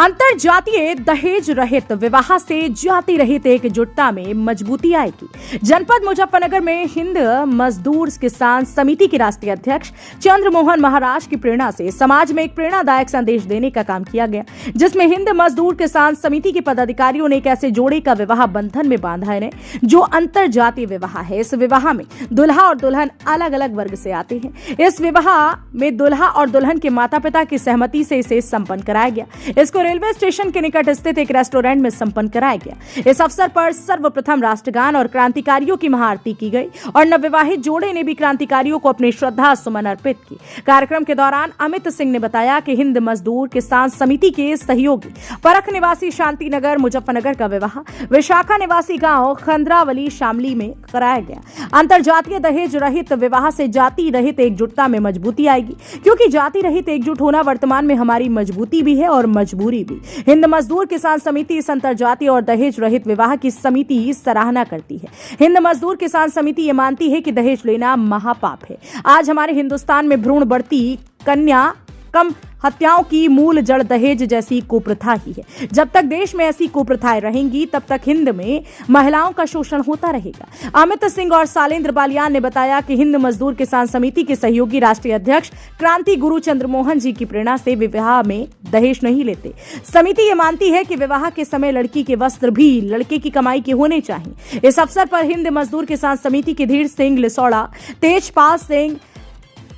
अंतर जातीय दहेज रहित विवाह से जाति रहित एकजुटता में मजबूती आएगी। जनपद मुजफ्फरनगर में हिंद मजदूर किसान समिति के राष्ट्रीय अध्यक्ष चंद्रमोहन महाराज की प्रेरणा से समाज में एक प्रेरणादायक संदेश देने का काम किया गया, जिसमें हिंद मजदूर किसान समिति के पदाधिकारियों ने एक ऐसे जोड़े का विवाह बंधन में बांधा है जो अंतर जातीय विवाह है। इस विवाह में दुल्हा और दुल्हन अलग अलग वर्ग से आते हैं। इस विवाह में दुल्हा और दुल्हन के माता पिता की सहमति से इसे संपन्न कराया गया। इसको रेलवे स्टेशन के निकट स्थित एक रेस्टोरेंट में संपन्न कराया गया। इस अवसर पर सर्वप्रथम राष्ट्रगान और क्रांतिकारियों की महाआरती की गई और नवविवाहित जोड़े ने भी क्रांतिकारियों को अपनी श्रद्धा सुमन अर्पित की। कार्यक्रम के दौरान अमित सिंह ने बताया कि हिंद मजदूर किसान समिति के सहयोगी परख निवासी शांतिनगर मुजफ्फरनगर का विवाह विशाखा निवासी गांव खंद्रावली शामली में कराया गया। अंतरजातीय दहेज रहित विवाह से जाति रहित एकजुटता में मजबूती आएगी, क्योंकि जाति रहित एकजुट होना वर्तमान में हमारी मजबूती भी है और मजबूरी भी। हिंद मजदूर किसान समिति इस अंतरजातीय और दहेज रहित विवाह की समिति सराहना करती है। हिंद मजदूर किसान समिति ये मानती है कि दहेज लेना महापाप है। आज हमारे हिंदुस्तान में भ्रूण बढ़ती कन्या कम हत्याओं की मूल जड़ दहेज जैसी कुप्रथा ही है। जब तक देश में ऐसी कुप्रथाएं रहेंगी तब तक हिंद में महिलाओं का शोषण होता रहेगा। अमित सिंह और सालेंद्र बालियान ने बताया कि हिंद मजदूर किसान समिति के सहयोगी राष्ट्रीय अध्यक्ष क्रांति गुरु चंद्रमोहन जी की प्रेरणा से विवाह में दहेज नहीं लेते। समिति ये मानती है कि विवाह के समय लड़की के वस्त्र भी लड़के की कमाई के होने चाहिए। इस अवसर पर हिंद मजदूर किसान समिति के धीर सिंह लिसौड़ा, तेजपाल सिंह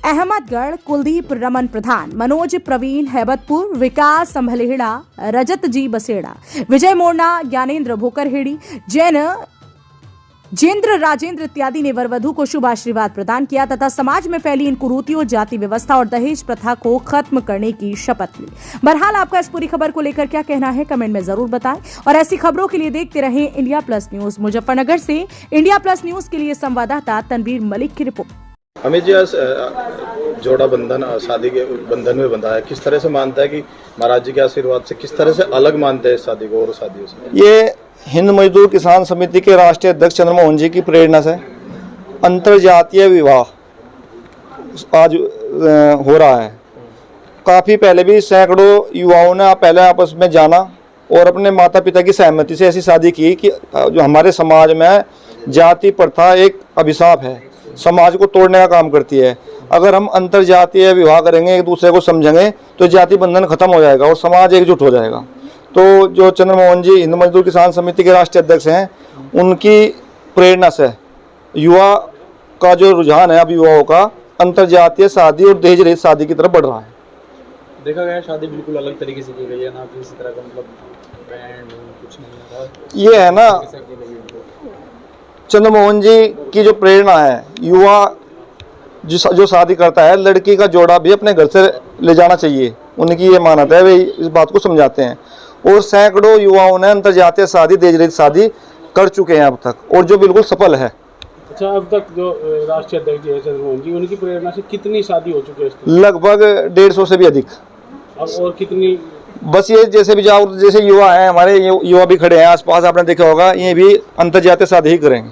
अहमदगढ़, कुलदीप रमन प्रधान, मनोज प्रवीण हैबतपुर, विकास संभलेड़ा, रजत जी बसेड़ा, विजय मोरना, ज्ञानेंद्र भोकरहेड़ी, जेंद्र राजेंद्र इत्यादि ने वरवधु को शुभ आशीर्वाद प्रदान किया तथा समाज में फैली इन कुरीतियों, जाति व्यवस्था और दहेज प्रथा को खत्म करने की शपथ ली। बहरहाल आपका इस पूरी खबर को लेकर क्या कहना है कमेंट में जरूर बताएं और ऐसी खबरों के लिए देखते रहें इंडिया प्लस न्यूज। मुजफ्फरनगर से इंडिया प्लस न्यूज के लिए संवाददाता तनवीर मलिक की रिपोर्ट। अमित जी, जोड़ा बंधन शादी के बंधन में बंधा है, किस तरह से मानता है कि महाराज जी के आशीर्वाद से किस तरह से अलग मानते हैं शादी को और शादियों से? ये हिंद मजदूर किसान समिति के राष्ट्रीय अध्यक्ष चंद्रमोहन जी की प्रेरणा से अंतरजातीय विवाह आज हो रहा है। काफ़ी पहले भी सैकड़ों युवाओं ने पहले आपस में जाना और अपने माता पिता की सहमति से ऐसी शादी की कि जो हमारे समाज में जाति प्रथा एक अभिशाप है, समाज को तोड़ने का काम करती है। अगर हम अंतरजातीय विवाह करेंगे, एक दूसरे को समझेंगे, तो जाति बंधन खत्म हो जाएगा और समाज एकजुट हो जाएगा। तो जो चंद्रमोहन जी हिंद मजदूर किसान समिति के राष्ट्रीय अध्यक्ष हैं, उनकी प्रेरणा से युवा का जो रुझान है अब युवाओं का अंतरजातीय शादी और दहेज रहित शादी की तरफ बढ़ रहा है। देखा गया शादी बिल्कुल अलग तरीके से की गई है, ना किसी तरह का मतलब बैंड कुछ नहीं। ये है ना चंद्रमोहन जी की जो प्रेरणा है, युवा जो शादी करता है, लड़की का जोड़ा भी अपने घर से ले जाना चाहिए, उनकी ये मान्यता है, वे इस बात को समझाते हैं। और सैकड़ों युवाओं ने अंतरजातीय शादी, दहेज रहित शादी कर चुके हैं अब तक, और जो बिल्कुल सफल है। अच्छा, अब तक जो राष्ट्रीय अध्यक्ष है चंद्रमोहन जी, उनकी प्रेरणा से कितनी शादी हो चुकी है? लगभग 150 से भी अधिक। अब और कितनी? बस ये जैसे भी जाओ, जैसे युवा हैं हमारे, युवा भी खड़े हैं आसपास, आपने देखा होगा, ये भी अंतरजातीय शादी ही करेंगे।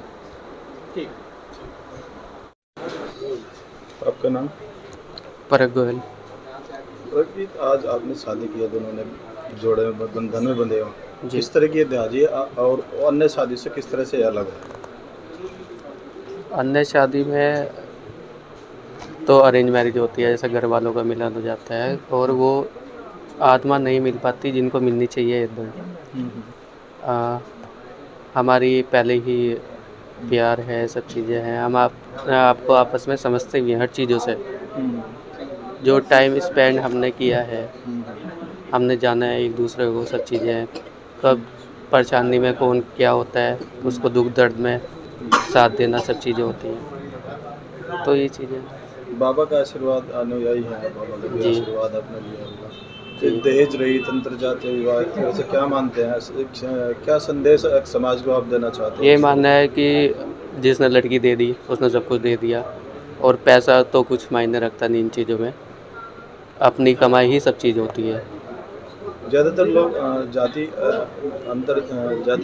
आपका नाम? परख गोयल। आज आपने शादी किया, दोनों ने जोड़े में बंधन में बंधे हो, किस तरह की दहेज है और अन्य शादी से किस तरह से अलग है? अन्य शादी में तो अरेंज मैरिज होती है, जैसे घर वालों का मिलन हो जाता है और वो आत्मा नहीं मिल पाती जिनको मिलनी चाहिए एकदम। हमारी पहले ही प्यार है, सब चीज़ें हैं, हम आपको आपस में समझते भी हैं हर चीज़ों से। जो टाइम स्पेंड हमने किया है, हमने जाना है एक दूसरे को, सब चीज़ें हैं। कब परेशानी में कौन क्या होता है, उसको दुख दर्द में साथ देना, सब चीज़ें होती हैं। तो ये चीज़ें बाबा का आशीर्वाद अनुयायी है, बाबा का भी आशीर्वाद आपने लिया होगा। दहेज रहित अंतरजातीय विवाह वैसे क्या मानते हैं, क्या संदेश समाज को आप देना चाहते हैं? ये मानना है कि जिसने लड़की दे दी उसने सब कुछ दे दिया, और पैसा तो कुछ मायने रखता नहीं इन चीज़ों में, अपनी कमाई ही सब चीज़ होती है। ज़्यादातर लोग जाति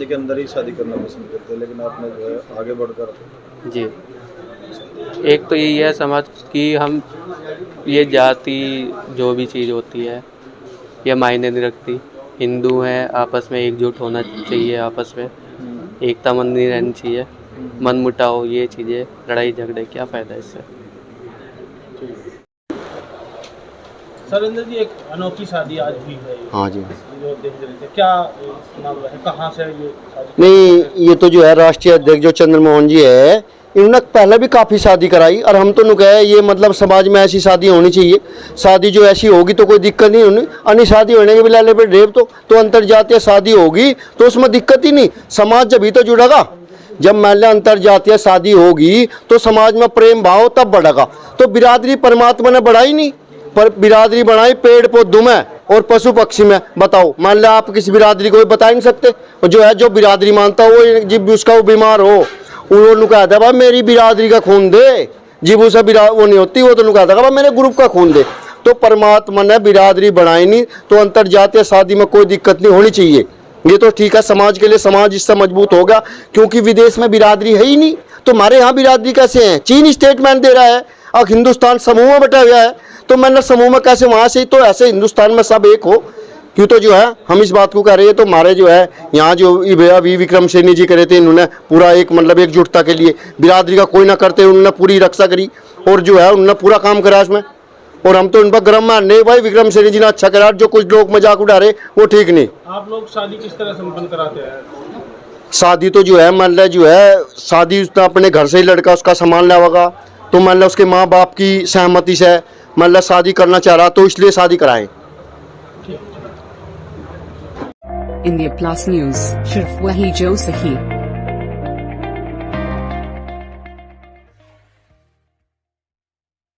के अंदर ही शादी करना पसंद करते हैं, लेकिन आपने जो है आगे बढ़कर जी, एक तो यही है समाज की, हम ये जाति जो भी चीज़ होती है ये मायने नहीं रखती, हिंदू हैं, आपस में एकजुट होना चाहिए, आपस में एकता मन नहीं रहनी चाहिए, मन मुटाव ये चीज़ें, लड़ाई झगड़े, क्या फ़ायदा इससे। सरिंदर जी, एक अनोखी शादी आज हुई है। हाँ जी। जो देख रहे थे, क्या मामला है, कहाँ से ये शादी? नहीं, ये तो जो है राष्ट्रीय अध्यक्ष जो चंद्रमोहन जी है, इन्होंने पहले भी काफ़ी शादी कराई और हम तो नु कहे ये मतलब समाज में ऐसी शादी होनी चाहिए। शादी जो ऐसी होगी तो कोई दिक्कत नहीं होनी, अन्य शादी होने के भी लाले पे ढेर तो अंतरजातीय शादी होगी तो उसमें दिक्कत ही नहीं, समाज जब ही तो जुड़ेगा। जब मान लिया अंतरजातीय शादी होगी तो समाज में प्रेम भाव तब बढ़ेगा। तो बिरादरी परमात्मा ने बढ़ाई नहीं, पर बिरादरी बढ़ाई पेड़ पौधों में और पशु पक्षी में। बताओ, मान लिया आप किसी बिरादरी को बता ही नहीं सकते, और जो है जो बिरादरी मानता हो वो जब उसका वो बीमार हो उन्होंने कहा था भाई मेरी बिरादरी का खून दे, जीव उसे वो नहीं होती, वो तो कहा था भाई मेरे ग्रुप का खून दे। तो परमात्मा ने बिरादरी बढ़ाई नहीं, तो अंतरजातीय शादी में कोई दिक्कत नहीं होनी चाहिए। ये तो ठीक है, समाज के लिए समाज इससे मजबूत होगा, क्योंकि विदेश में बिरादरी है ही नहीं। तो हमारे यहाँ बिरादरी कैसे है? चीन स्टेटमेंट दे रहा है और हिंदुस्तान समूह में बटा हुआ है, तो मैंने समूह में कैसे वहाँ से, तो ऐसे हिंदुस्तान में सब एक हो क्यों। तो जो है हम इस बात को कह रहे हैं, तो हमारे जो है यहाँ जो वी विक्रम सैनी जी करे थे, इन्होंने पूरा एक मतलब एकजुटता के लिए बिरादरी का कोई ना करते उन्होंने पूरी रक्षा करी और जो है उन्होंने पूरा काम करा इसमें। और हम तो उन पर गर्म मानने भाई विक्रम सैनी जी ने अच्छा करा, जो कुछ लोग मजाक उड़ा रहे वो ठीक नहीं। आप लोग शादी किस तरह संपन्न कराते हैं? शादी तो जो है मान लिया जो है शादी उसने अपने घर से ही लड़का उसका सामान लाएगा, तो मान लिया उसके माँ बाप की सहमति से मान लिया शादी करना चाह रहा तो इसलिए शादी कराएं। इंडिया प्लस न्यूज, सिर्फ वही जो सही।